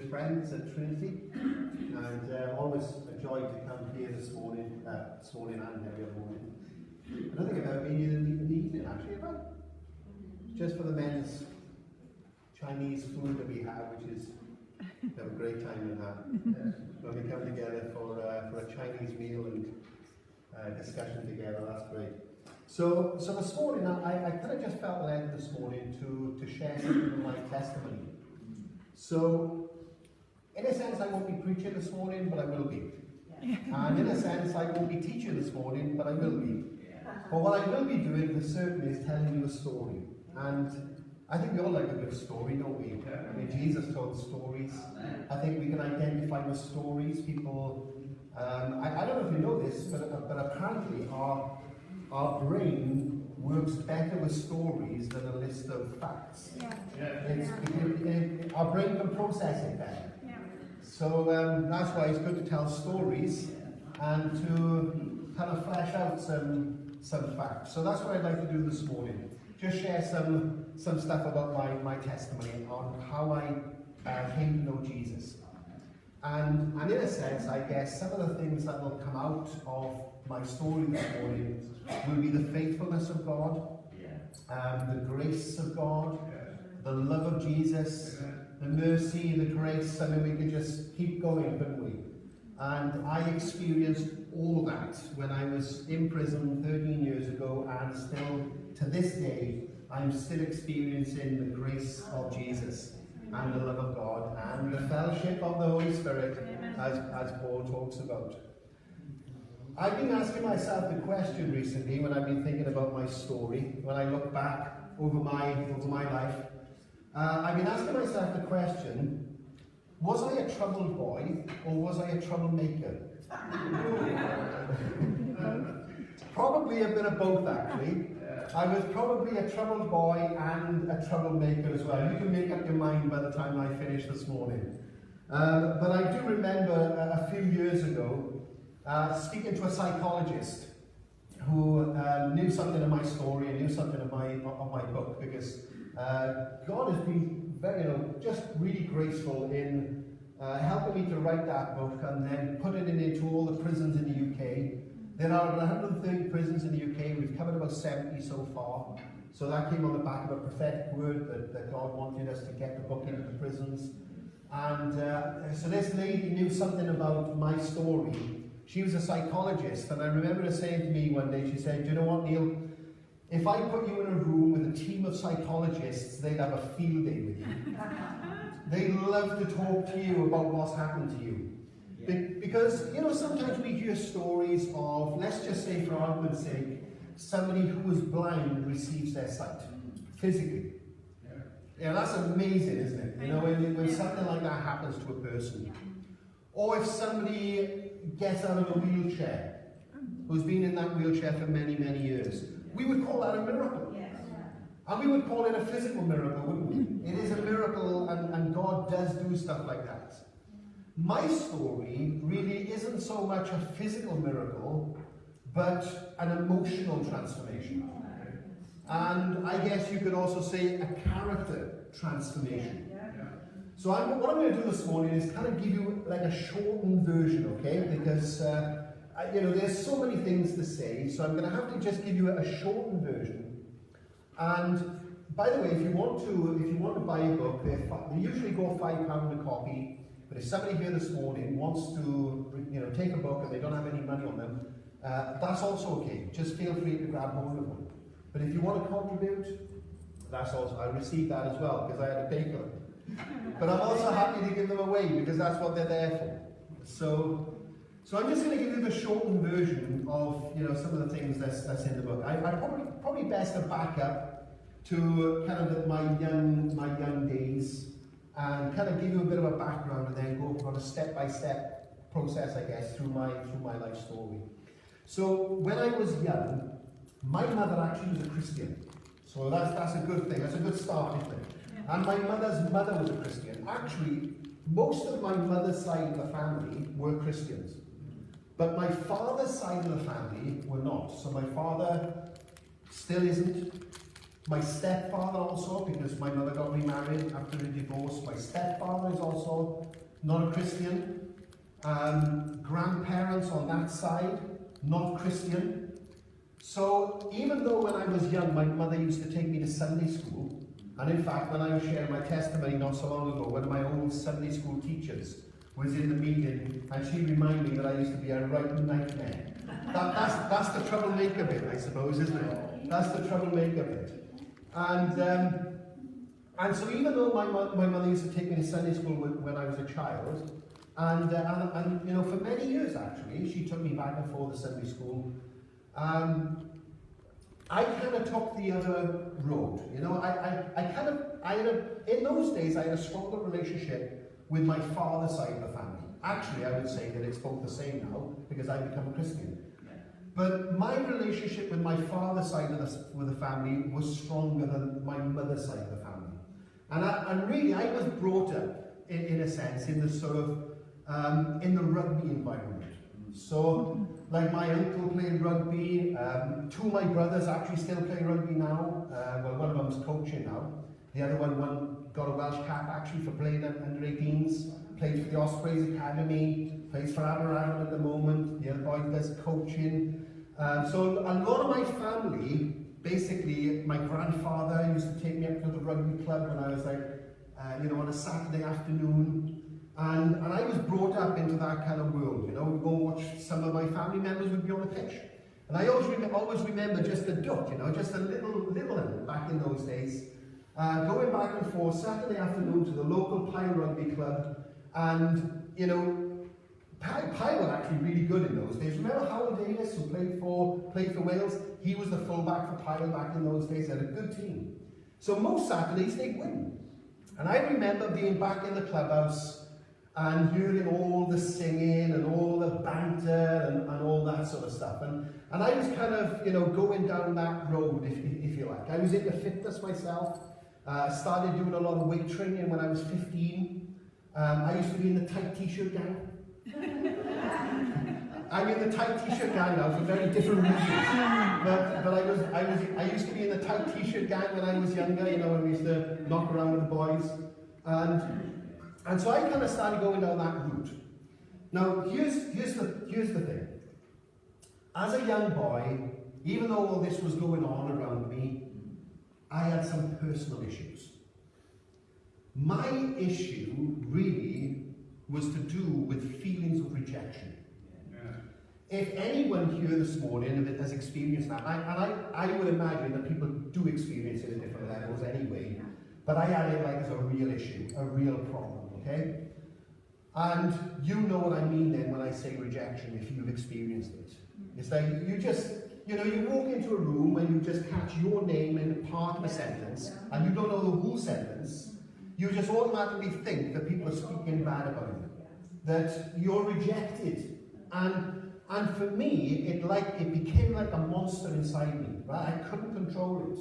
good friends at Trinity, and always a joy to come here this morning and every other morning. I don't think I've ever been here in the evening, actually, have I? Just for the men's Chinese food that we have, which is we have a great time in that. When we come together for a Chinese meal and discussion together, that's great. So this morning, I kind of just felt led this morning to share something of my testimony. So, in a sense, I won't be preaching this morning, but I will be. And in a sense, I won't be teaching this morning, but I will be. But what I will be doing for certain is telling you a story. And I think we all like a good story, don't we? I mean, Jesus told stories. I think we can identify with stories. People, I don't know if you know this, but apparently our brain works better with stories than a list of facts. Our brain can process it better. So that's why it's good to tell stories and to kind of flesh out some facts. So that's what I'd like to do this morning. Just share some stuff about my testimony on how I came to know Jesus. And in a sense, I guess some of the things that will come out of my story this morning will be the faithfulness of God, the grace of God, the love of Jesus, the mercy, the grace. I mean, we could just keep going, couldn't we? And I experienced all that when I was in prison 13 years ago, and still to this day, I'm still experiencing the grace of Jesus and the love of God and the fellowship of the Holy Spirit, as Paul talks about. I've been asking myself the question recently when I've been thinking about my story, when I look back over my life. I've been asking myself the question, was I a troubled boy or was I a troublemaker? Probably a bit of both, actually. I was probably a troubled boy and a troublemaker as well. You can make up your mind by the time I finish this morning. But I do remember a few years ago speaking to a psychologist who knew something of my story and knew something of my book, because God has been very, just really graceful in helping me to write that book and then putting it into all the prisons in the UK. There are 130 prisons in the UK. We've covered about 70 so far. So that came on the back of a prophetic word that God wanted us to get the book into the prisons. And so this lady knew something about my story. She was a psychologist, and I remember her saying to me one day, she said, "Do you know what, Neil? If I put you in a room with a team of psychologists, they'd have a field day with you. They love to talk to you about what's happened to you." Because, sometimes we hear stories of, let's just say for argument's sake, somebody who is blind receives their sight, physically. Yeah, that's amazing, isn't it? When something like that happens to a person. Or if somebody gets out of a wheelchair, who's been in that wheelchair for many, many years, we would call that a miracle. And we would call it a physical miracle, wouldn't we? It is a miracle, and God does do stuff like that. My story really isn't so much a physical miracle, but an emotional transformation. And I guess you could also say a character transformation. So what I'm going to do this morning is kind of give you like a shortened version, okay? Because there's so many things to say, so I'm going to have to just give you a shortened version. And by the way, if you want to buy a book, they usually go £5 a copy. But if somebody here this morning wants to, take a book and they don't have any money on them, that's also okay. Just feel free to grab hold of them. But if you want to contribute, that's also, I received that as well because I had to pay for them. But I'm also happy to give them away because that's what they're there for. So I'm just going to give you the shortened version of some of the things that's in the book. I probably best to back up to kind of my young days and kind of give you a bit of a background and then go on a step-by-step process, I guess, through my life story. So when I was young, my mother actually was a Christian. So that's a good thing. That's a good start, isn't it? And my mother's mother was a Christian. Actually, most of my mother's side of the family were Christians. But my father's side of the family were not. So my father still isn't. My stepfather also, because my mother got remarried after a divorce. My stepfather is also not a Christian. Grandparents on that side, not Christian. So even though when I was young, my mother used to take me to Sunday school, and in fact, when I was sharing my testimony not so long ago, one of my old Sunday school teachers was in the meeting, and she reminded me that I used to be a right nightmare. That's the troublemaker bit, I suppose, isn't it? That's the troublemaker bit. And so even though my mother used to take me to Sunday school when I was a child, and you know, for many years actually, she took me back and forth to Sunday school. I kind of took the other road. You know, in those days I had a stronger relationship with my father's side of the family. Actually, I would say that it's both the same now because I've become a Christian. But my relationship with my father's side of the family was stronger than my mother's side of the family. And really, I was brought up, in a sense, in the sort of, in the rugby environment. So, like my uncle played rugby, two of my brothers actually still play rugby now. Well, one of them's coaching now. The other one got a Welsh cap actually for playing under 18s, played for the Ospreys Academy, plays for Aberystwyth at the moment. The other boy does coaching. So a lot of my family, basically, my grandfather used to take me up to the rugby club when I was like, you know, on a Saturday afternoon. And I was brought up into that kind of world, you know. We'd go and watch, some of my family members would be on the pitch. And I always remember just a duck, you know, just a little one back in those days. Going back and forth Saturday afternoon to the local Pyle Rugby Club. And, you know, Pyle were actually really good in those days. Remember Howard Davis, who played for Wales? He was the fullback for Pyle back in those days. They had a good team. So most Saturdays they'd win. And I remember being back in the clubhouse and hearing all the singing and all the banter and all that sort of stuff. And I was kind of, you know, going down that road, if you like. I was into fitness myself. Started doing a lot of weight training when I was 15. I used to be in the tight t-shirt gang. I'm in the tight t-shirt gang now for very different reasons. But I used to be in the tight t-shirt gang when I was younger, you know, when we used to knock around with the boys. And so I kind of started going down that route. Now, here's the thing. As a young boy, even though all this was going on around me, I had some personal issues. My issue really was to do with feelings of rejection. Yeah. If anyone here this morning has experienced that, and I would imagine that people do experience it at different levels anyway, but I had it like as a real issue, a real problem, okay? And you know what I mean then when I say rejection, if you've experienced it. It's like you just, you know, you walk into a room and you just catch your name in part of a sentence, and you don't know the whole sentence. You just automatically think that people are speaking bad about you, that you're rejected. And for me, it became like a monster inside me, right? I couldn't control it.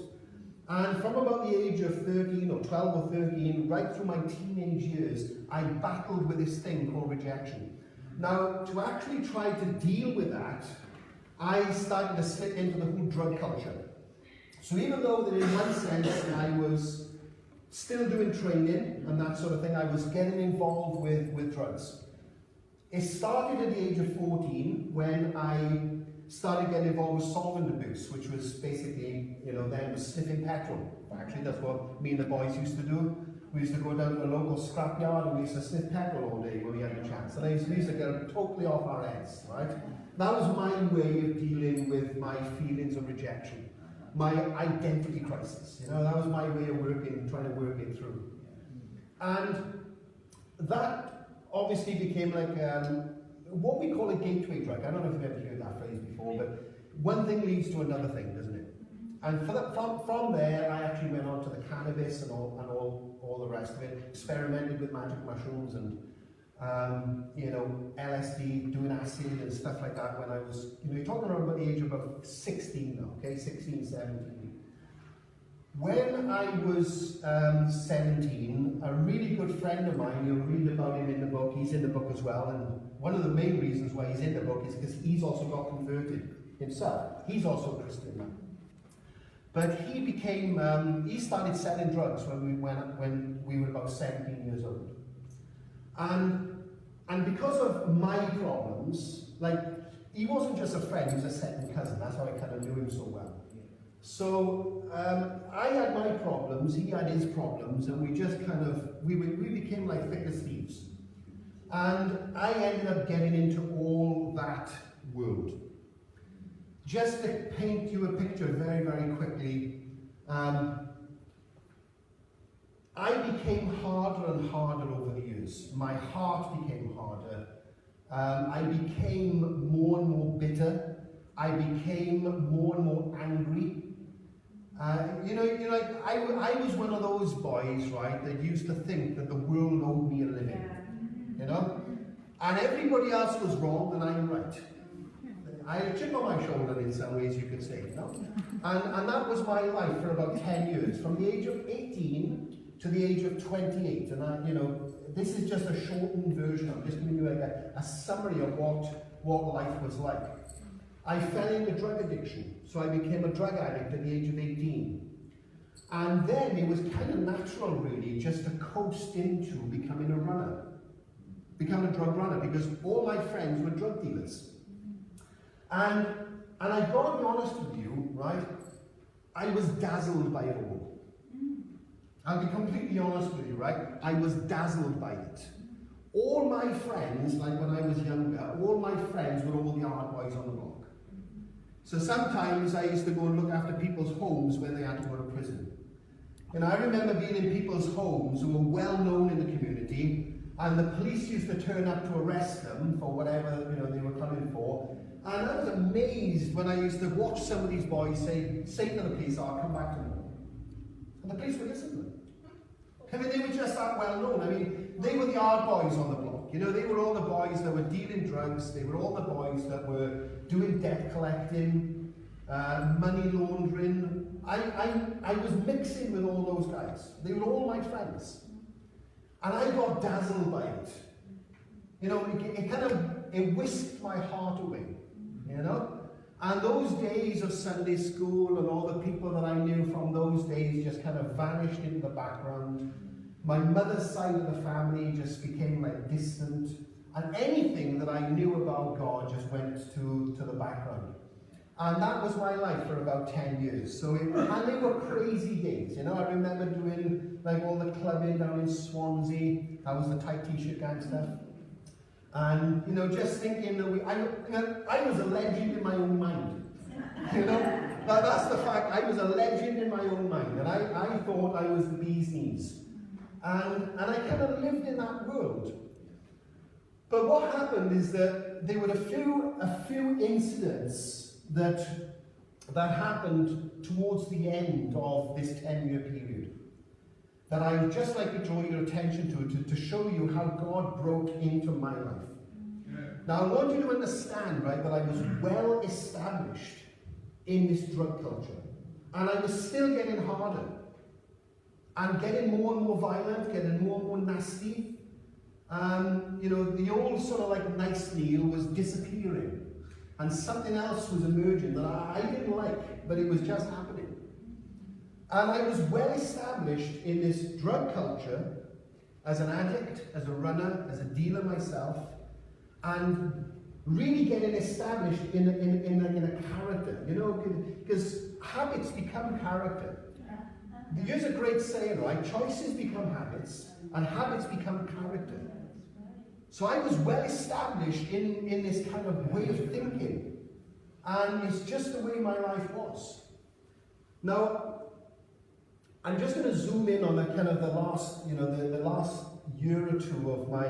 And from about the age of 13 or 12 or 13, right through my teenage years, I battled with this thing called rejection. Now, to actually try to deal with that, I started to slip into the whole drug culture. So even though that in one sense I was still doing training and that sort of thing, I was getting involved with drugs. It started at the age of 14 when I started getting involved with solvent abuse, which was basically, you know, then was sniffing petrol. Actually, that's what me and the boys used to do. We used to go down to a local scrapyard and we used to sniff petrol all day when we had a chance. And we used to get it totally off our heads, right? That was my way of dealing with my feelings of rejection, my identity crisis. You know, that was my way of trying to work it through. And that obviously became like what we call a gateway drug. I don't know if you've ever heard that phrase before, but one thing leads to another thing, doesn't it? And from there, I actually went on to the cannabis and all the rest of it. Experimented with magic mushrooms and you know, LSD, doing acid and stuff like that when I was, you know, you're talking around about the age of about 16 now, okay, 16, 17. When I was 17, a really good friend of mine, you'll read about him in the book, he's in the book as well, and one of the main reasons why he's in the book is because he's also got converted himself. He's also a Christian now. But he started selling drugs when we were about 17 years old. And because of my problems, like, he wasn't just a friend, he was a second cousin. That's how I kind of knew him so well. So I had my problems, he had his problems, and we just kind of, we became like thick as thieves. And I ended up getting into all that world. Just to paint you a picture very, very quickly, I became harder and harder over the years. My heart became harder. I became more and more bitter. I became more and more angry. I was one of those boys, right, that used to think that the world owed me a living. You know? And everybody else was wrong and I'm right. I had a chip on my shoulder in some ways, you could say, you know? And that was my life for about 10 years, from the age of 18 to the age of 28. And this is just a shortened version. I'm just giving you a summary of what life was like. I fell into drug addiction, so I became a drug addict at the age of 18. And then it was kind of natural, really, just to coast into becoming a runner. Become a drug runner, because all my friends were drug dealers. And I've got to be honest with you, right, I was dazzled by it all. I'll be completely honest with you, right, I was dazzled by it. All my friends, like when I was younger, all my friends were all the hard boys on the block. So sometimes I used to go and look after people's homes when they had to go to prison. And I remember being in people's homes who were well known in the community, and the police used to turn up to arrest them for whatever they were coming for. And I was amazed when I used to watch some of these boys say to the police, "I'll come back tomorrow." And the police would listen to them. I mean, they were just that well known. I mean, they were the hard boys on the block. They were all the boys that were dealing drugs. They were all the boys that were doing debt collecting, money laundering. I was mixing with all those guys. They were all my friends. And I got dazzled by it. It whisked my heart away, And those days of Sunday school and all the people that I knew from those days just kind of vanished into the background. My mother's side of the family just became like distant. And anything that I knew about God just went to the background. And that was my life for about 10 years. And they were crazy days. I remember doing like all the clubbing down in Swansea. That was the tight t-shirt gang stuff. And, just thinking that I was a legend in my own mind. That's the fact. I was a legend in my own mind. And I thought I was the bee's knees. And I kind of lived in that world. But what happened is that there were a few incidents that happened towards the end of this 10-year period that I would just like to draw your attention to show you how God broke into my life. Yeah. Now I want you to understand, right, that I was well established in this drug culture, and I was still getting harder and getting more and more violent, getting more and more nasty. The old sort of like nice Neil was disappearing. And something else was emerging that I didn't like, but it was just happening. And I was well established in this drug culture as an addict, as a runner, as a dealer myself, and really getting established in a character, because habits become character. Here's a great saying, right? Choices become habits, and habits become character. So I was well established in this kind of way of thinking. And it's just the way my life was. Now, I'm just going to zoom in on the last, the last year or two of my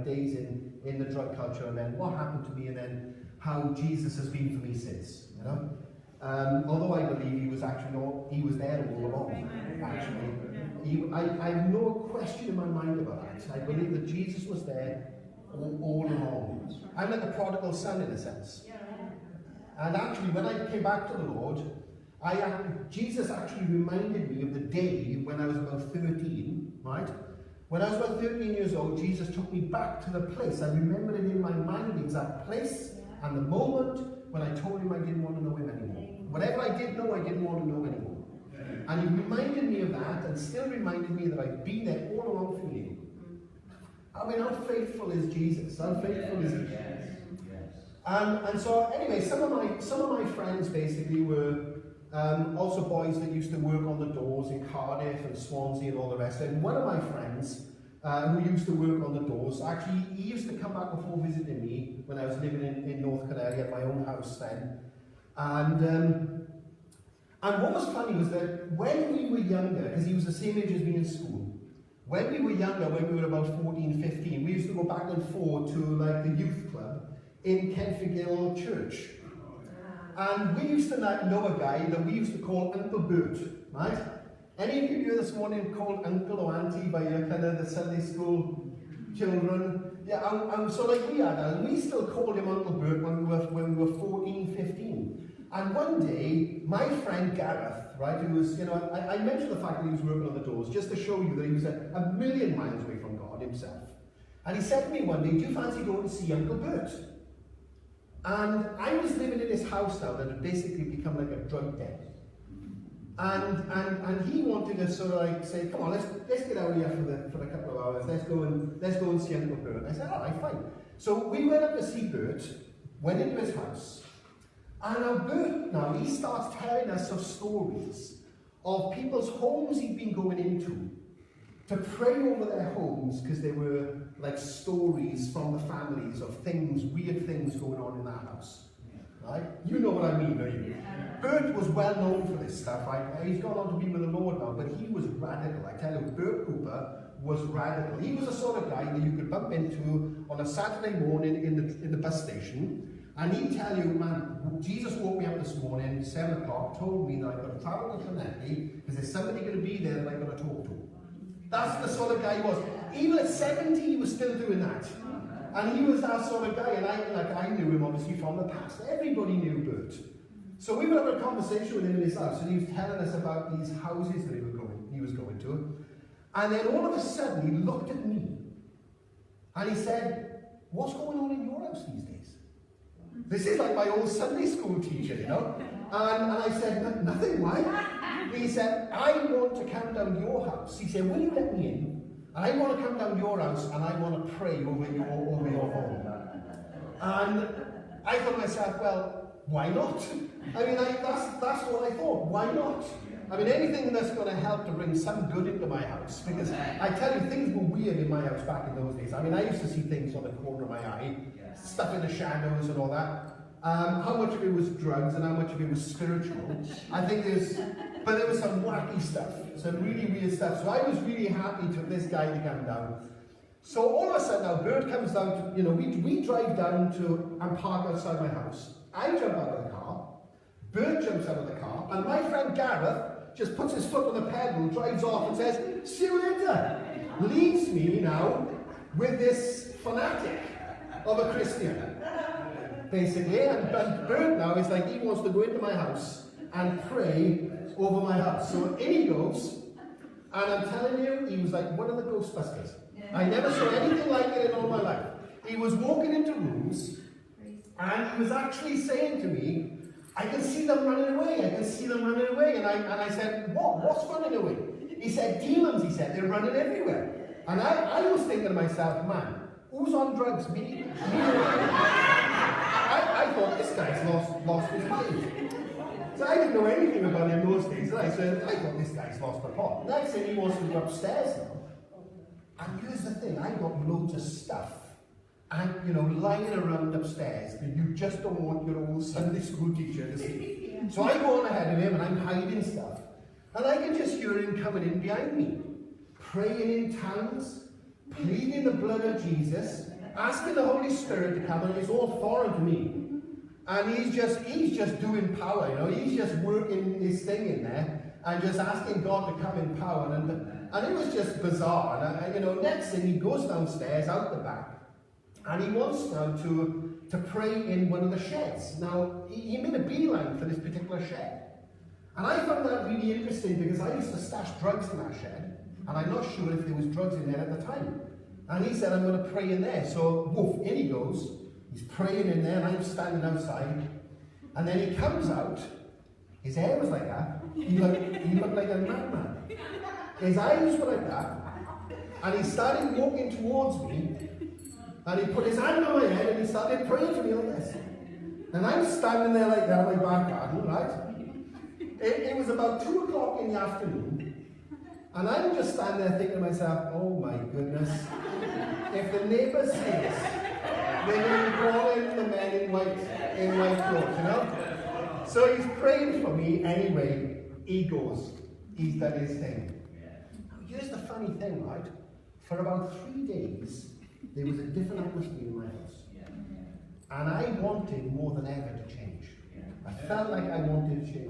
days in the drug culture, and then what happened to me, and then how Jesus has been for me since, Although I believe he was there all along, actually. I have no question in my mind about that. I believe that Jesus was there all along. I'm like a prodigal son in a sense. And actually, when I came back to the Lord, Jesus actually reminded me of the day when I was about 13, right? When I was about 13 years old, Jesus took me back to the place. I remember it in my mind, the exact place and the moment when I told him I didn't want to know him anymore. Whatever I did know, I didn't want to know anymore. And he reminded me of that, and still reminded me that I've been there all along for you. I mean, how faithful is Jesus? How faithful is he? And so anyway, some of my friends basically were also boys that used to work on the doors in Cardiff and Swansea and all the rest. And one of my friends who used to work on the doors, actually he used to come back before visiting me when I was living in North Canary at my own house then. And what was funny was that when we were younger, because he was the same age as me in school, when we were younger, when we were about 14, 15, we used to go back and forth to like the youth club in Kentfigill Church. And we used to know a guy that we used to call Uncle Bert, right? Any of you here this morning called uncle or auntie by your kind of the Sunday school children? Yeah, and so like we had that, and we still called him Uncle Bert when we were 14, 15. And one day, my friend Gareth, right, who was, I mentioned the fact that he was working on the doors just to show you that he was a million miles away from God himself. And he said to me one day, do you fancy going to see Uncle Bert? And I was living in his house now that had basically become like a drug den. And he wanted to sort of like say, come on, let's get out here for a couple of hours, let's go and see Uncle Bert. And I said, all right, fine. So we went up to see Bert, went into his house. And now Bert, he starts telling us of stories of people's homes he'd been going into to pray over their homes because they were like stories from the families of things, weird things going on in that house. Right? You know what I mean, don't you? Yeah. Bert was well known for this stuff. Right? He's gone on to be with the Lord now, but he was radical. I tell you, Bert Cooper was radical. He was the sort of guy that you could bump into on a Saturday morning in the bus station. And he'd tell you, man, Jesus woke me up this morning, 7 o'clock, told me that I've got to travel to Llanelli because there's somebody going to be there that I've got to talk to. That's the sort of guy he was. Even at 70, he was still doing that. And he was that sort of guy, and I knew him obviously from the past. Everybody knew Bert. So we were having a conversation with him in his house, and he was telling us about these houses that he was going to. And then all of a sudden, he looked at me, and he said, what's going on in your house these days? This is like my old Sunday school teacher, And I said, nothing, why? He said, I want to come down your house. He said, will you let me in? And I want to come down your house and I want to pray over your home. And I thought to myself, well, why not? I mean, that's what I thought. Why not? I mean, anything that's going to help to bring some good into my house. Because I tell you, things were weird in my house back in those days. I mean, I used to see things on the corner of my eye, stuff in the shadows and all that. How much of it was drugs and how much of it was spiritual. I think but there was some wacky stuff, some really weird stuff. So I was really happy for this guy to come down. So all of a sudden now, Bert comes down to, we drive down to and park outside my house. I jump out of the car, Bert jumps out of the car, and my friend Gareth just puts his foot on the pedal, drives off and says, see you later. Leaves me now with this fanatic of a Christian. Basically, and Bert now is like, he wants to go into my house and pray over my house. So in he goes, and I'm telling you, he was like one of the Ghostbusters. I never saw anything like it in all my life. He was walking into rooms, and he was actually saying to me, I can see them running away, I can see them running away. And I said, what's running away? He said, demons, he said, they're running everywhere. And I was thinking to myself, man, who's on drugs? Me? I thought this guy's lost his mind. So I didn't know anything about him those days. And I said, I thought this guy's lost the plot. Next thing he wants to go upstairs now. And here's the thing, I got loads of stuff. And, lying around upstairs that you just don't want your old Sunday school teacher to see. So I go on ahead of him and I'm hiding stuff. And I can just hear him coming in behind me. Praying in tongues, pleading the blood of Jesus, asking the Holy Spirit to come, and it's all foreign to me. And he's just doing power, he's just working his thing in there and just asking God to come in power. And it was just bizarre. And next thing he goes downstairs out the back, and he wants now to pray in one of the sheds. Now he made a beeline for this particular shed, and I found that really interesting because I used to stash drugs in that shed, and I'm not sure if there was drugs in there at the time. And he said, I'm going to pray in there. So, woof, in he goes. He's praying in there, and I'm standing outside. And then he comes out, His hair was like that. He looked like a madman. His eyes were like that. And he started walking towards me. And he put his hand on my head and he started praying for me like this. And I'm standing there like that in my back garden, right? It was about 2 o'clock in the afternoon. And I'm just standing there thinking to myself, oh my goodness. If the neighbours see this, they're going to call in the men in white clothes, you know? So he's praying for me anyway. He goes. He's done his thing. Now, here's the funny thing, right? For about 3 days, there was a different atmosphere in my house. And I wanted more than ever to change. I felt like I wanted to change.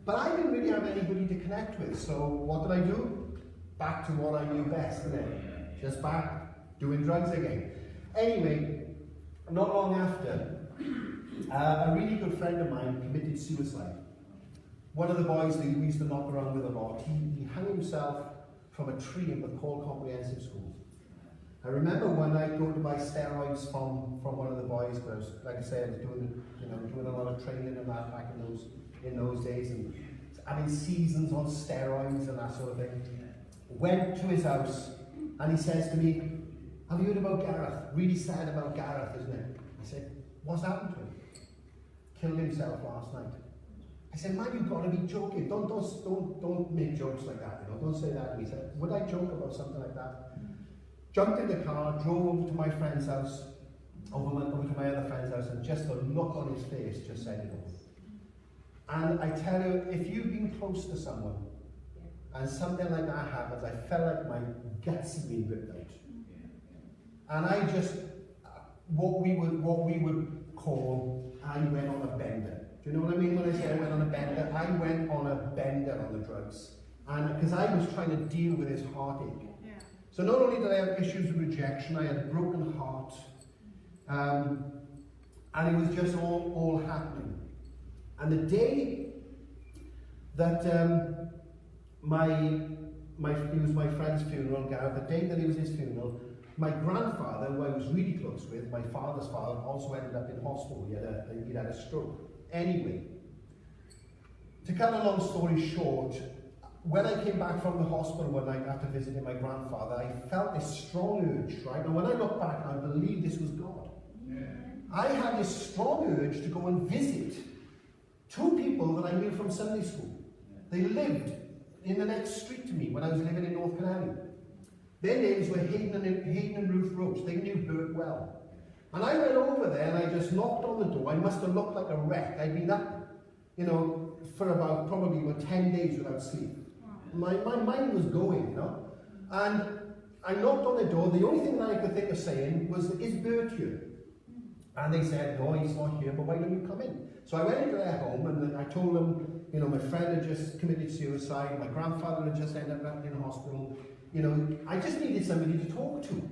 But I didn't really have anybody to connect with. So what did I do? Back to what I knew best, isn't it? Just back, doing drugs again. Anyway, not long after, a really good friend of mine committed suicide. One of the boys that we used to knock around with a lot, he hung himself from a tree in the Paul Comprehensive School. I remember when I go to buy steroids from one of the boys, because like I said, I was doing a lot of training and that back in those days, and having seasons on steroids and that sort of thing. Went to his house and he says to me, have you heard about Gareth? Really sad about Gareth, isn't it? I said, what's happened to him? Killed himself last night. I said, man, you've got to be joking. Don't make jokes like that. You know, don't say that to me. He said, would I joke about something like that? Jumped in the car, drove over to my friend's house, over to my other friend's house, and just the look on his face just said it all. And I tell you, if you've been close to someone and something like that happens, I felt like my guts had been ripped out. And I just, what we would call, I went on a bender. Do you know what I mean when I say I went on a bender? I went on a bender on the drugs. And because I was trying to deal with his heartache. So not only did I have issues with rejection, I had a broken heart. And it was just all happening. And the day that it was my friend's funeral, Gareth, the day that it was his funeral, my grandfather, who I was really close with, my father's father, also ended up in hospital. He'd had a stroke. Anyway, to cut a long story short, when I came back from the hospital one night after visiting my grandfather, I felt this strong urge, right? And when I look back, I believe this was God. Yeah. I had this strong urge to go and visit 2 people that I knew from Sunday school. They lived in the next street to me when I was living in North Canary. Their names were Hayden and Ruth Roach. They knew Bert well. And I went over there and I just knocked on the door. I must have looked like a wreck. I'd been up, for probably about 10 days without sleep. My mind was going, And I knocked on the door. The only thing that I could think of saying was, is Bert here? And they said, no, he's not here, but why don't you come in? So I went into their home and I told them, my friend had just committed suicide, my grandfather had just ended up in hospital. I just needed somebody to talk to.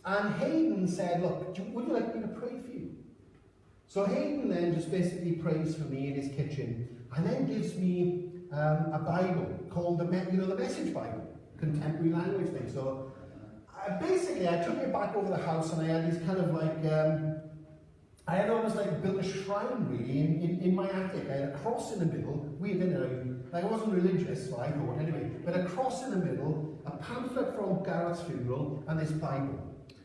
And Hayden said, look, would you like me to pray for you? So Hayden then just basically prays for me in his kitchen and then gives me a Bible called the Message Bible, contemporary language thing. So basically I took it back over the house and I had this kind of like, I had almost like built a shrine really in my attic. I had a cross in the middle. I wasn't religious, well I thought anyway, but a cross in the middle, a pamphlet from Gareth's funeral, and this Bible.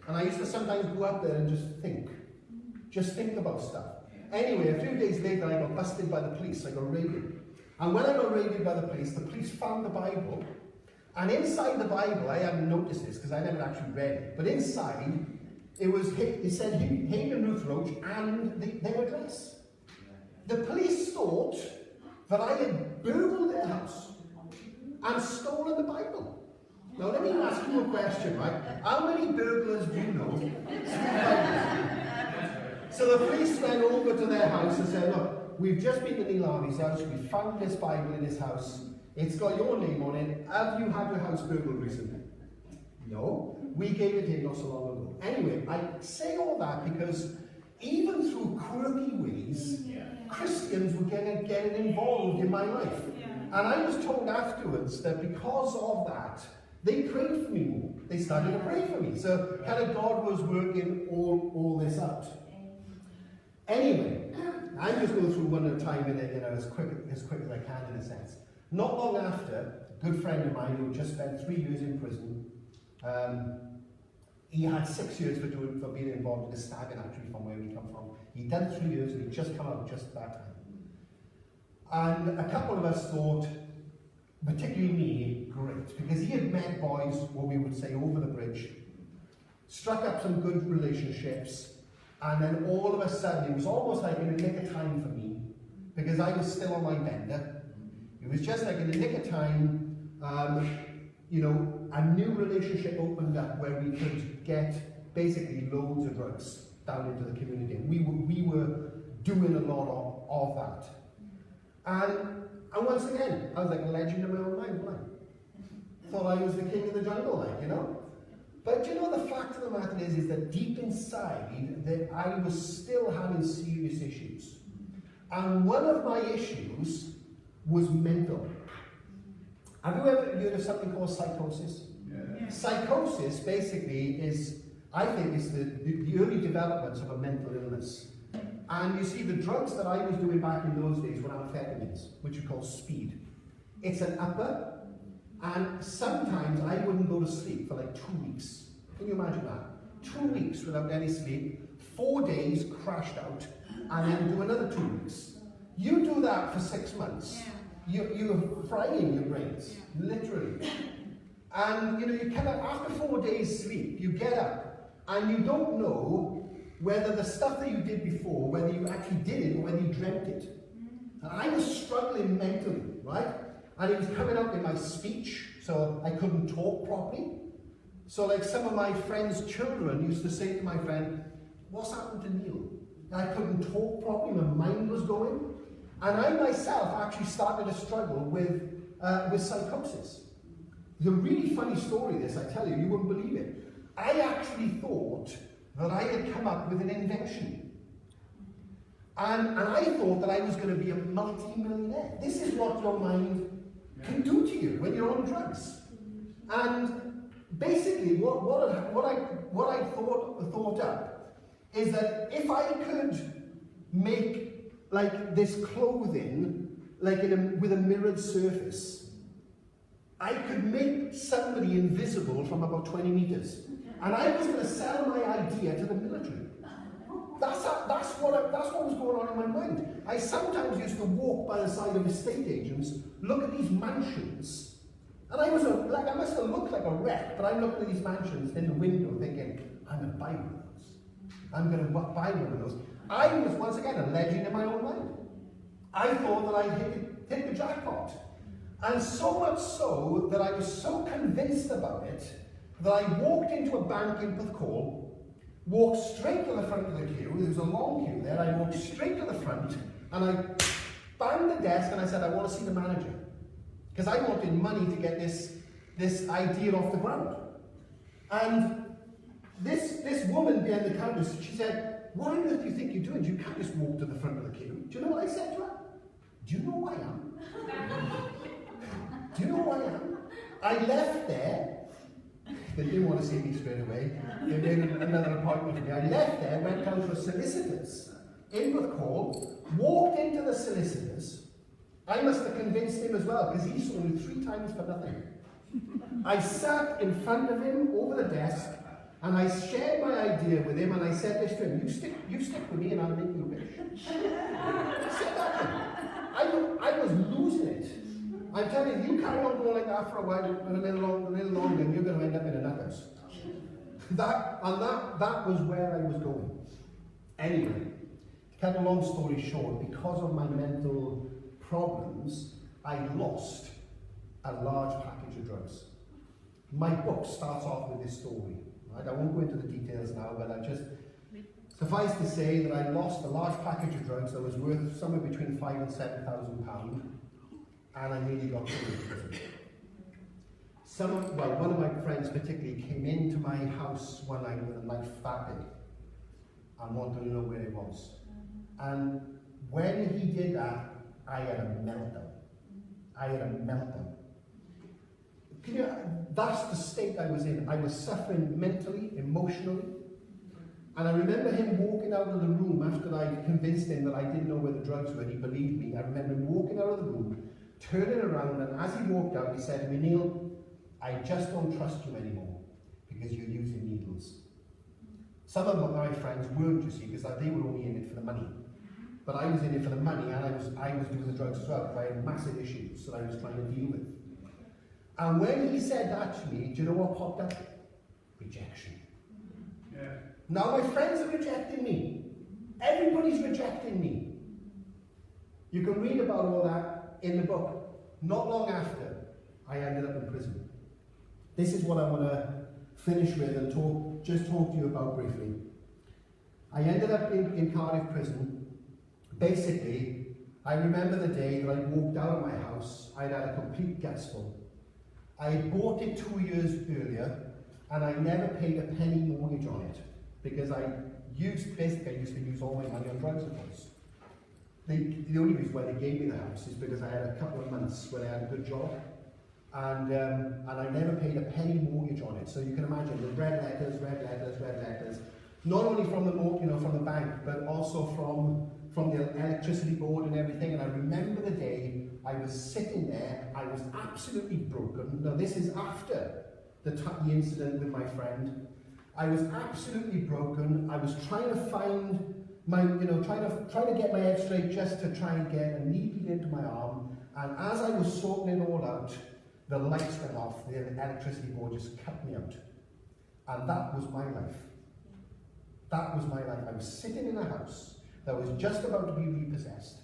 And I used to sometimes go up there and just think about stuff. Anyway, a few days later I got busted by the police, I got raided. And when I got raided by the police found the Bible, and inside the Bible, I hadn't noticed this because I never actually read it, but inside, it said Hayden and Ruth Roach and their address. The police thought that I had burgled their house and stolen the Bible. Now let me ask you a question, right? How many burglars do you know? So the police went over to their house and said, look, we've just been to Neil Harvey's house, we found this Bible in his house, it's got your name on it, have you had your house burgled recently? No, we gave it in not so long ago. Anyway, I say all that because even through quirky ways, Christians were getting involved in my life. And I was told afterwards that because of that, they prayed for me more. They started to pray for me. So kind of God was working all this out. Anyway, I'm just going through one at a time in it, as quick as I can, in a sense. Not long after, a good friend of mine who just spent 3 years in prison, he had 6 years for being involved in a stabbing, actually, from where we come from. He'd done 3 years and he'd just come out just at that time. And a couple of us thought, particularly me, great, because he had met boys, what we would say, over the bridge, struck up some good relationships, and then all of a sudden, it was almost like in the nick of time for me, because I was still on my bender. It was just like in the nick of time, a new relationship opened up where we could get basically loads of drugs down into the community. We were doing a lot of that. And once again, I was like a legend in my own mind, thought I was the king of the jungle, But the fact of the matter is that deep inside, that I was still having serious issues. And one of my issues was mental. Have you ever heard of something called psychosis? Yeah. Psychosis basically is, I think, is the early developments of a mental illness. And you see, the drugs that I was doing back in those days were amphetamines, which we call speed. It's an upper, and sometimes I wouldn't go to sleep for like 2 weeks. Can you imagine that? 2 weeks without any sleep, 4 days crashed out, and then do another 2 weeks. You do that for 6 months. Yeah. You're frying your brains, literally. And you kind of, after 4 days sleep, you get up, and you don't know whether the stuff that you did before, whether you actually did it or whether you dreamt it. And I was struggling mentally, right? And it was coming up in my speech, so I couldn't talk properly. So like some of my friends' children used to say to my friend, "What's happened to Neil?" And I couldn't talk properly, my mind was going. And I myself actually started to struggle with psychosis. It's a really funny story, this, I tell you, you wouldn't believe it. I actually thought that I had come up with an invention. And I thought that I was going to be a multi-millionaire. This is what your mind can do to you when you're on drugs. And basically, what I thought up is that if I could make like this clothing, like with a mirrored surface, I could make somebody invisible from about 20 meters. And I was going to sell my idea to the military. That's what was going on in my mind. I sometimes used to walk by the side of estate agents, look at these mansions, and I must have looked like a wreck, but I'm looking at these mansions in the window thinking, I'm going to buy one of those. I'm going to buy one of those. I was, once again, a legend in my own mind. I thought that I hit the jackpot. And so much so that I was so convinced about it that I walked into a bank in Porthcawl, walked straight to the front of the queue. There was a long queue there. I walked straight to the front and I banged the desk and I said, I want to see the manager. Because I wanted money to get this idea off the ground. And this woman behind the counter, she said, what on earth do you think you're doing? You can't just walk to the front of the queue. Do you know what I said to her? Do you know who I am? Do you know who I am? I left there. They didn't want to see me straight away. They made another appointment for me. I left there, went down to a solicitor's in Porthcawl, walked into the solicitor's. I must have convinced him as well, because he saw me 3 times for nothing. I sat in front of him over the desk, and I shared my idea with him, and I said this to him, you stick with me and I'll make you rich. I said that to him. I was losing it. I'm telling you, you carry on going like that for a while, and a little longer, and you're going to end up in a nuthouse. That was where I was going. Anyway, to cut a long story short, because of my mental problems, I lost a large package of drugs. My book starts off with this story. Right? I won't go into the details now, but I just suffice to say that I lost a large package of drugs that was worth somewhere between £5,000 and £7,000. And I nearly got through to prison. One of my friends particularly came into my house one night with a knife that big and wanted to know where it was. And when he did that, I had a meltdown. That's the state I was in. I was suffering mentally, emotionally, And I remember him walking out of the room after I convinced him that I didn't know where the drugs were, and he believed me. I remember him walking out of the room, turning around, and as he walked out, he said to me, Neil, I just don't trust you anymore because you're using needles. Some of my friends weren't, you see, because they were only in it for the money. But I was in it for the money, and I was doing the drugs as well, because I had massive issues that I was trying to deal with. And when he said that to me, do you know what popped up? Rejection. Yeah. Now my friends are rejecting me. Everybody's rejecting me. You can read about all that in the book. Not long after, I ended up in prison. This is what I want to finish with and talk to you about briefly. I ended up in Cardiff prison. Basically, I remember the day that I walked out of my house. I'd had a complete gutsful. I had bought it 2 years earlier, and I never paid a penny mortgage on it because I used to use all my money on drugs, of course. The only reason why they gave me the house is because I had a couple of months when I had a good job, and I never paid a penny mortgage on it. So you can imagine the red letters, not only from the bank, but also from the electricity board and everything. And I remember the day I was sitting there, I was absolutely broken. Now this is after the incident with my friend. I was absolutely broken. I was trying to find my, trying to get my head straight just to try and get a needle into my arm. And as I was sorting it all out, the lights went off, the electricity board just cut me out. And that was my life. That was my life. I was sitting in a house that was just about to be repossessed.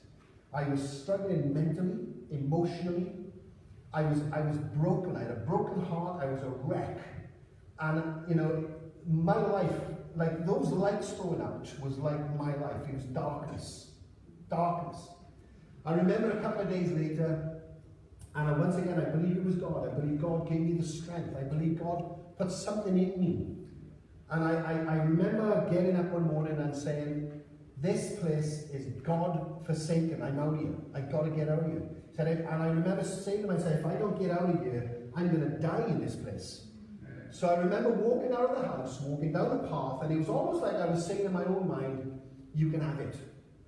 I was struggling mentally, emotionally. I was broken. I had a broken heart. I was a wreck. And, my life, like those lights going out, was like my life. It was darkness. Darkness. I remember a couple of days later, and once again, I believe it was God. I believe God gave me the strength. I believe God put something in me. And I remember getting up one morning and saying, this place is God forsaken. I'm out of here. I've got to get out of here. And I remember saying to myself, if I don't get out of here, I'm going to die in this place. So I remember walking out of the house, walking down the path, and it was almost like I was saying in my own mind, you can have it.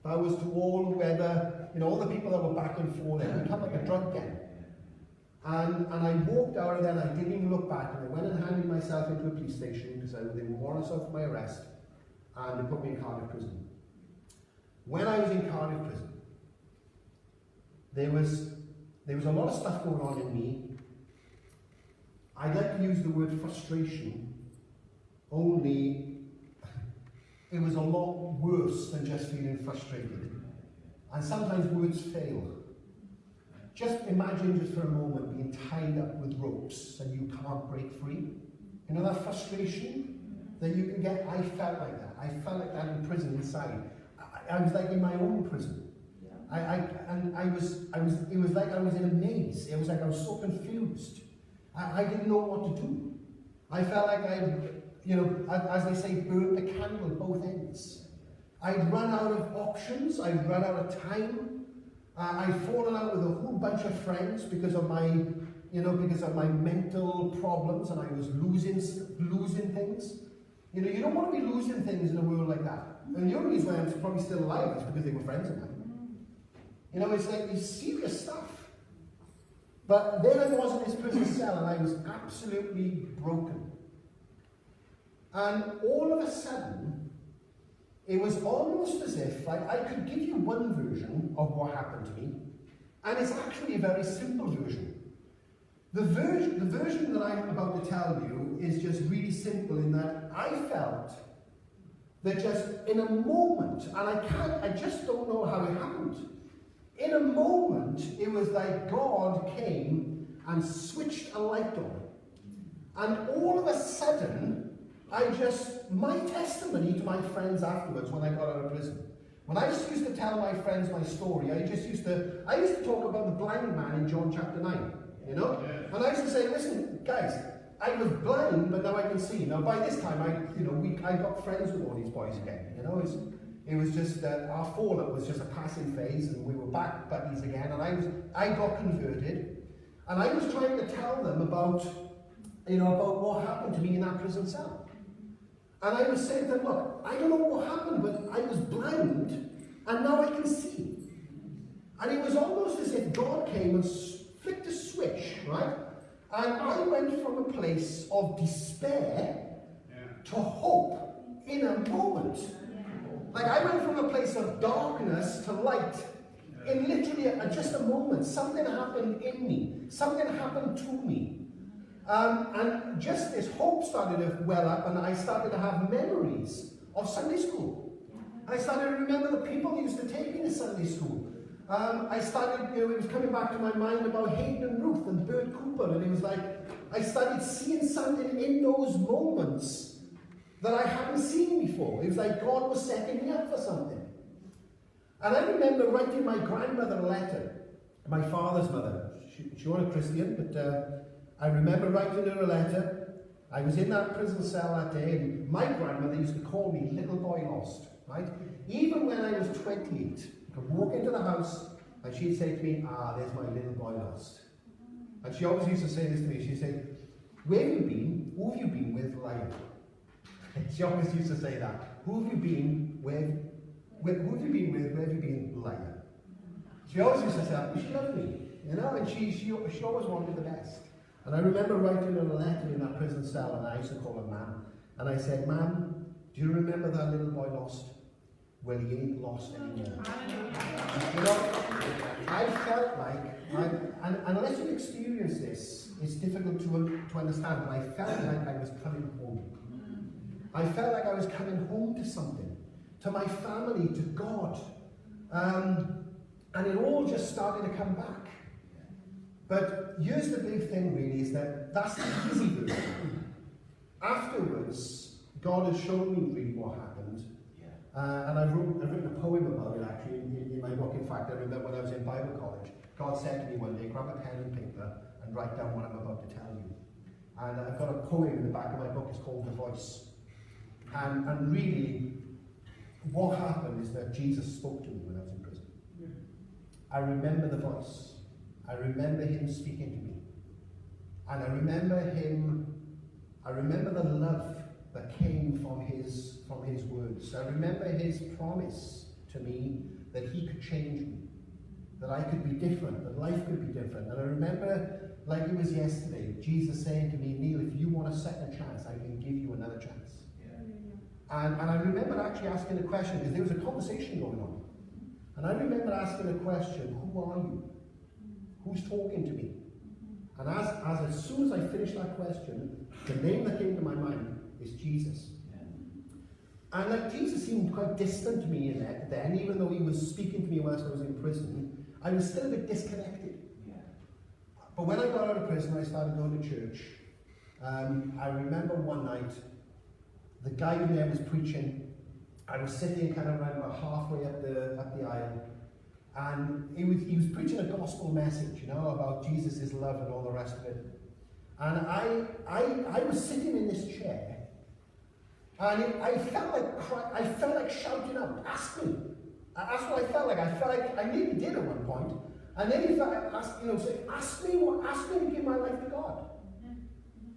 That was to all whether, all the people that were back and forth, it became like a drug den. And I walked out of there, and I didn't even look back, and I went and handed myself into a police station because they were warrants out for my arrest, and they put me in Cardiff prison. When I was in Cardiff prison, there was a lot of stuff going on in me. I'd like to use the word frustration, only it was a lot worse than just feeling frustrated. And sometimes words fail. Just imagine just for a moment being tied up with ropes and you can't break free. You know that frustration that you can get? I felt like that. I felt like that in prison inside. I was like in my own prison. It was like I was in a maze. It was like I was so confused. I didn't know what to do. I felt like as they say, burnt the candle at both ends. I'd run out of options. I'd run out of time. I'd fallen out with a whole bunch of friends because of my mental problems, and I was losing things. You don't want to be losing things in a world like that. And the only reason why I'm probably still alive is because they were friends of mine. It's like this serious stuff. But then I was in this prison cell, and I was absolutely broken. And all of a sudden, it was almost as if I could give you one version of what happened to me, and it's actually a very simple version. The version that I'm about to tell you is just really simple in that I felt that just in a moment, and I just don't know how it happened. In a moment, it was like God came and switched a light on. And all of a sudden, my testimony to my friends afterwards when I got out of prison, when I used to tell my friends my story, I used to talk about the blind man in John chapter 9, And I used to say, listen, guys, I was blind, but now I can see. Now, by this time, I got friends with all these boys again. It was just our fallout was just a passing phase, and we were back buddies again. And I got converted, and I was trying to tell them about what happened to me in that prison cell. And I was saying to them, look, I don't know what happened, but I was blind, and now I can see. And it was almost as if God came and flicked a switch, right? And I went from a place of despair to hope in a moment. Like I went from a place of darkness to light in literally just a moment. Something happened in me. Something happened to me. And just this hope started to well up, and I started to have memories of Sunday school. I started to remember the people who used to take me to Sunday school. I started, it was coming back to my mind about Hayden and Ruth and Bert Cooper, and it was like, I started seeing something in those moments that I hadn't seen before. It was like God was setting me up for something. And I remember writing my grandmother a letter, my father's mother. She wasn't a Christian, but I remember writing her a letter. I was in that prison cell that day, and my grandmother used to call me Little Boy Lost, right? Even when I was 28, I could walk into the house, and she'd say to me, there's my little boy lost. And she always used to say this to me. She'd say, where have you been? Who have you been with, liar? She always used to say that. Who have you been with? Who have you been with? Where have you been, liar? She always used to say that. She loved me, you know, and she always wanted the best. And I remember writing her a letter in that prison cell, and I used to call her Ma'am. And I said, Ma'am, do you remember that little boy lost? Well, he ain't lost anymore. You know, I felt like, and unless you experience this, it's difficult to understand, but I felt like I was coming home. I felt like I was coming home to something, to my family, to God. And it all just started to come back. But here's the big thing really, is that that's the easy version. Afterwards, God has shown me really what happened. And I've written a poem about it actually in my book. In fact, I remember when I was in Bible college, God said to me one day, grab a pen and paper and write down what I'm about to tell you. And I've got a poem in the back of my book, it's called The Voice. And really, what happened is that Jesus spoke to me when I was in prison. I remember the voice. I remember him speaking to me. And I remember the love that came from his words. I remember his promise to me that he could change me, that I could be different, that life could be different. And I remember, like it was yesterday, Jesus saying to me, Neil, if you want a second chance, I can give you another chance. And I remember actually asking a question, because there was a conversation going on. And I remember asking a question, who are you? Who's talking to me? And as soon as I finished that question, the name that came to my mind is Jesus. And like Jesus seemed quite distant to me in that then, even though he was speaking to me whilst I was in prison, I was still a bit disconnected. But when I got out of prison, I started going to church. I remember one night, the guy in there was preaching. I was sitting kind of around about halfway up the aisle, and he was preaching a gospel message, you know, about Jesus' love and all the rest of it. And I was sitting in this chair, and I felt like shouting out, ask me. That's what I felt like. I felt like I nearly did at one point. And then he felt like, ask me to give my life to God.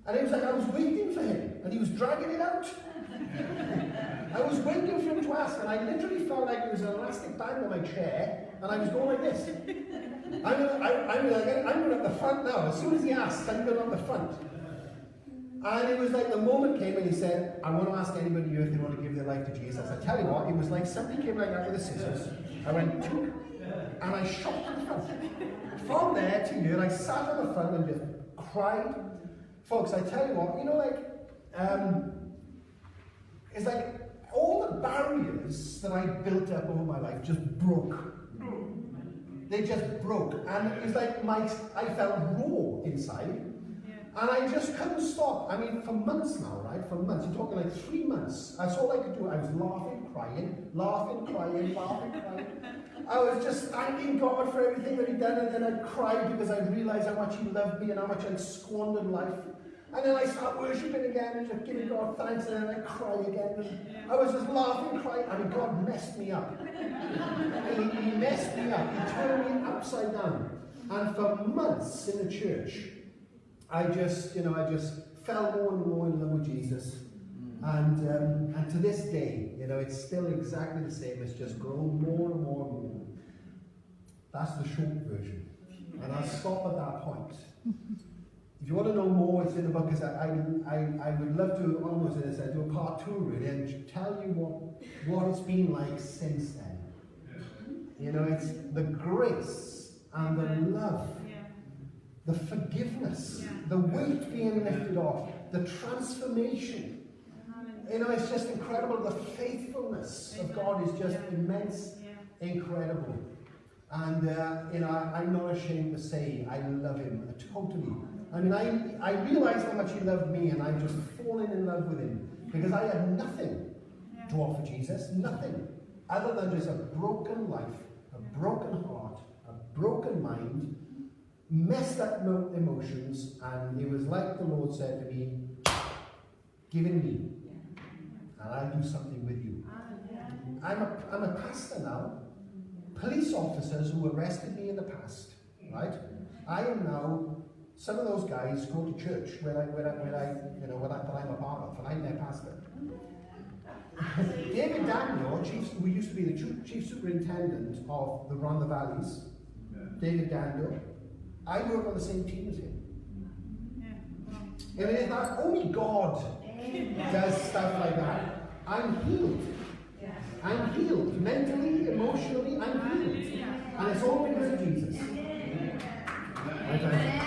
And it was like I was waiting for him, and he was dragging it out. I was waiting for him to ask, and I literally felt like there was an elastic band on my chair, and I was going like this. I'm going up the front now. As soon as he asked, I'm going up the front. And it was like the moment came and he said, I want to ask anybody here if they want to give their life to Jesus. I tell you what, it was like somebody came like that with the scissors. I went, and I shot to the front. From there to here, I sat on the front and just cried. Folks, I tell you what, you know, like, it's like all the barriers that I built up over my life just broke. They just broke. And it was like I felt raw inside. And I just couldn't stop. I mean, for months now, right? For months. You're talking like 3 months. That's all I could do. I was laughing, crying. I was just thanking God for everything that he'd done, and then I'd cry because I realized how much he loved me and how much I'd squandered life. And then I start worshipping again and just giving God thanks, and then I cry again. And I was just laughing, crying. I mean, God messed me up. He messed me up. He turned me upside down. And for months in the church, I just fell more and more in love with Jesus. And to this day, you know, it's still exactly the same. It's just grown more and more and more. That's the short version. And I'll stop at that point. If you want to know more, it's in the book. Because I would love to almost, in a sense, do a part 2 really, and tell you what it's been like since then. You know, it's the grace and the love, the forgiveness, the weight being lifted off, the transformation. You know, it's just incredible. The faithfulness of God is just immense, incredible. And, you know, I'm not ashamed to say I love him totally. I mean, I realized how much he loved me, and I've just fallen in love with him. Because I had nothing to offer Jesus, nothing, other than just a broken life, a broken heart, a broken mind, messed up emotions, and it was like the Lord said to me, give it me, and I'll do something with you. I'm a pastor now. Police officers who arrested me in the past, right? I am now, some of those guys go to church that I'm a part of, and I'm their pastor. David Daniel, who used to be the chief superintendent of the Rhondda Valleys, David Daniel, I work on the same team as him. And it is not only God does stuff like that. I'm healed. I'm healed. Mentally, emotionally, I'm healed. And it's all because of Jesus. Okay.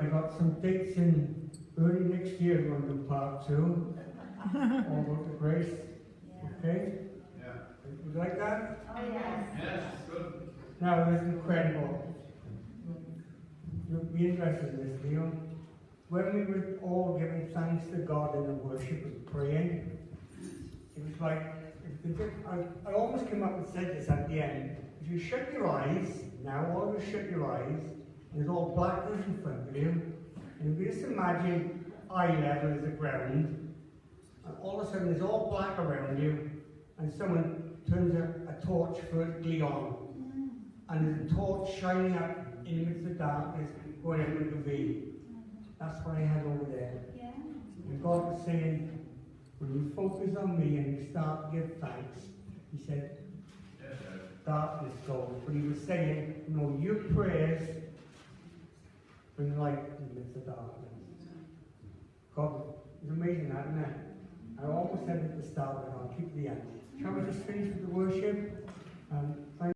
I got some dates in early next year. We're going to do part 2. All about the grace. Okay? Yeah. Would you like that? Oh, yes. Yes, good. Now, it's incredible. You'll be interested in this deal. When we were all giving thanks to God in the worship and praying, it was like, I almost came up and said this at the end. If you shut your eyes, now always shut your eyes, there's all blackness in front of you, and if you just imagine eye level is the ground, and all of a sudden there's all black around you, and someone turns a torch vertically on, and there's a torch shining up in the midst of darkness, going out with the V. That's what I had over there. Yeah. And God was saying, when you focus on me and you start to give thanks, he said, darkness goes. But he was saying, you know, your prayers bring light in the midst of darkness. God, it's amazing that, isn't it? I almost said at the start, but I'll keep the end. Shall we just finish with the worship?